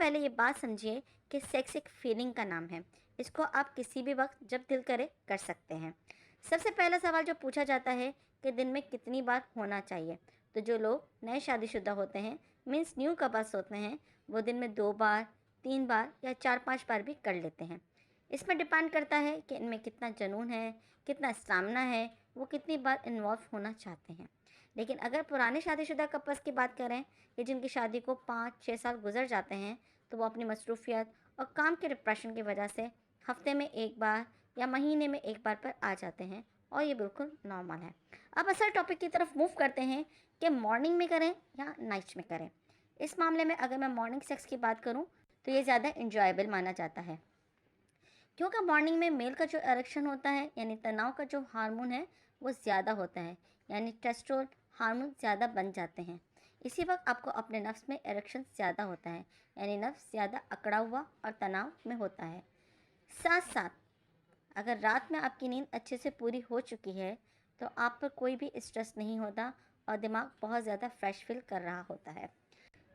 पहले ये बात समझिए कि सेक्स एक फीलिंग का नाम है। इसको आप किसी भी वक्त जब दिल करे कर सकते हैं। सबसे पहला सवाल जो पूछा जाता है कि दिन में कितनी बार होना चाहिए, तो जो लोग नए शादीशुदा होते हैं, मीन्स न्यू कपल्स होते हैं, वो दिन में 2 बार, 3 बार या 4-5 बार भी कर लेते हैं। इसमें डिपेंड करता है कि इनमें कितना जुनून है, कितना स्टामिना है, वो कितनी बार इन्वॉल्व होना चाहते हैं। लेकिन अगर पुराने शादीशुदा कपल्स की बात करें कि जिनकी शादी को 5-6 साल गुजर जाते हैं, तो वो अपनी मसरूफियत और काम के डिप्रेशन की वजह से हफ्ते में 1 बार या महीने में 1 बार पर आ जाते हैं, और ये बिल्कुल नॉर्मल है। अब असल टॉपिक की तरफ मूव करते हैं कि मॉर्निंग में करें या नाइट में करें। इस मामले में अगर मैं मॉर्निंग सेक्स की बात करूं तो ये ज़्यादा इंजॉयबल माना जाता है, क्योंकि मॉर्निंग में मेल का जो एरेक्शन होता है, यानी तनाव का जो हार्मोन है, वो ज़्यादा होता है, यानी टेस्टोस्टेरोन हार्मोन ज़्यादा बन जाते हैं। इसी वक्त आपको अपने नफ्स में एरेक्शन ज़्यादा होता है, यानी नफ्स ज़्यादा अकड़ा हुआ और तनाव में होता है। साथ साथ अगर रात में आपकी नींद अच्छे से पूरी हो चुकी है, तो आप पर कोई भी स्ट्रेस नहीं होता और दिमाग बहुत ज़्यादा फ्रेश फील कर रहा होता है।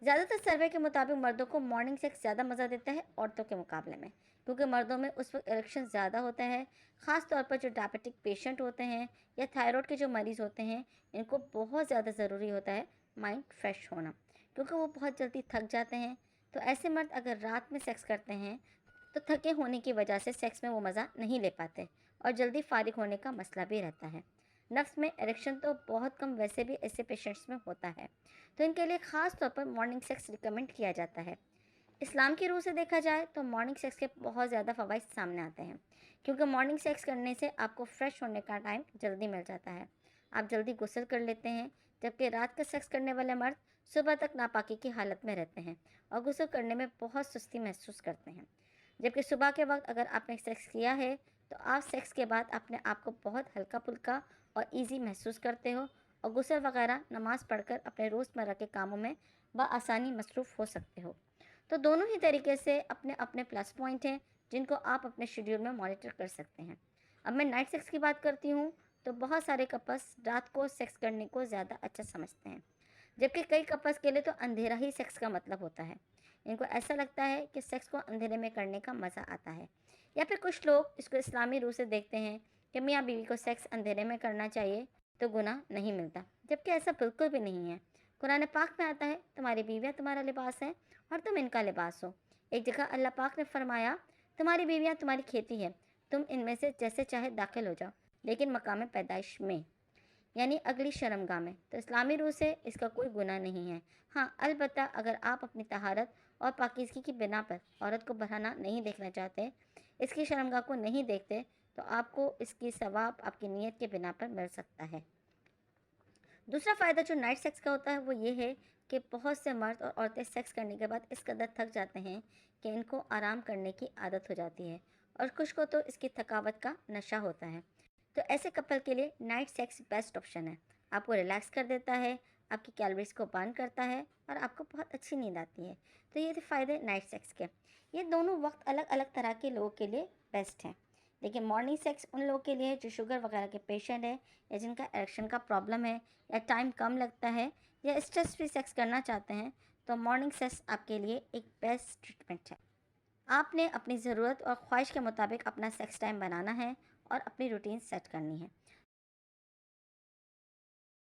ज़्यादातर सर्वे के मुताबिक मर्दों को मॉर्निंग सेक्स ज़्यादा मज़ा देता है औरतों के मुकाबले में, क्योंकि मर्दों में उस वक्त इरेक्शन ज़्यादा होता है। ख़ास तौर पर जो डायबिटिक पेशेंट होते हैं या थायराइड के जो मरीज़ होते हैं, इनको बहुत ज़्यादा ज़रूरी होता है माइंड फ्रेश होना, क्योंकि वो बहुत जल्दी थक जाते हैं। तो ऐसे मर्द अगर रात में सेक्स करते हैं तो थके होने की वजह से सेक्स में वो मज़ा नहीं ले पाते और जल्दी फारिग होने का मसला भी रहता है। नफ्स में एरेक्शन तो बहुत कम वैसे भी ऐसे पेशेंट्स में होता है, तो इनके लिए ख़ास तौर पर मॉर्निंग सेक्स रिकमेंड किया जाता है। इस्लाम की रूह से देखा जाए तो मॉर्निंग सेक्स के बहुत ज़्यादा फ़वाइद सामने आते हैं, क्योंकि मॉर्निंग सेक्स करने से आपको फ्रेश होने का टाइम जल्दी मिल जाता है। आप जल्दी गुस्ल कर लेते हैं, जबकि रात का सेक्स करने वाले मर्द सुबह तक नापाकी की हालत में रहते हैं और गुस्ल करने में बहुत सुस्ती महसूस करते हैं। जबकि सुबह के वक्त अगर आपने सेक्स किया है, तो आप सेक्स के बाद अपने आप को बहुत हल्का फुल्का और ईजी महसूस करते हो और गुस्ल वगैरह नमाज़ पढ़कर अपने रोज़मर्रा के कामों में बआसानी मसरूफ़ हो सकते हो। तो दोनों ही तरीके से अपने अपने प्लस पॉइंट हैं, जिनको आप अपने शेड्यूल में मॉनिटर कर सकते हैं। अब मैं नाइट सेक्स की बात करती हूँ, तो बहुत सारे कपल्स रात को सेक्स करने को ज़्यादा अच्छा समझते हैं, जबकि कई कपल्स के लिए तो अंधेरा ही सेक्स का मतलब होता है। इनको ऐसा लगता है कि सेक्स को अंधेरे में करने का मज़ा आता है, या फिर कुछ लोग इसको इस्लामी रूह से देखते हैं कि मियाँ बीवी को सेक्स अंधेरे में करना चाहिए तो गुनाह नहीं मिलता, जबकि ऐसा बिल्कुल भी नहीं है। कुरान पाक में आता है, तुम्हारी बीवियाँ तुम्हारा लिबास है और तुम इनका लिबास हो। एक जगह अल्लाह पाक ने फरमाया, तुम्हारी बीवियाँ तुम्हारी खेती है, तुम इनमें से जैसे चाहे दाखिल हो जाओ, लेकिन मकाम पैदाइश में, यानी अगली शर्मगाह में। तो इस्लामी रूह से इसका कोई गुनाह नहीं है। हाँ, अलबत्ता अगर आप अपनी तहारत और पाकीज़गी की बिना पर औरत को बढ़ाना नहीं देखना चाहते, इसकी शर्मगाह को नहीं देखते, तो आपको इसकी सवाब आपकी नीयत के बिना पर मिल सकता है। दूसरा फ़ायदा जो नाइट सेक्स का होता है वो ये है कि बहुत से मर्द और औरतें सेक्स करने के बाद इस कदर थक जाते हैं कि इनको आराम करने की आदत हो जाती है, और कुछ को तो इसकी थकावट का नशा होता है। तो ऐसे कपल के लिए नाइट सेक्स बेस्ट ऑप्शन है। आपको रिलैक्स कर देता है, आपकी कैलोरीज को बर्न करता है और आपको बहुत अच्छी नींद आती है। तो ये थे फ़ायदे नाइट सेक्स के। ये दोनों वक्त अलग अलग तरह के लोगों के लिए बेस्ट हैं। लेकिन मॉर्निंग सेक्स उन लोगों के लिए है जो शुगर वगैरह के पेशेंट है, या जिनका एरेक्शन का प्रॉब्लम है, या टाइम कम लगता है, या स्ट्रेस फ्री सेक्स करना चाहते हैं। तो मॉर्निंग सेक्स आपके लिए एक बेस्ट ट्रीटमेंट है। आपने अपनी ज़रूरत और ख्वाहिश के मुताबिक अपना सेक्स टाइम बनाना है और अपनी रूटीन सेट करनी है।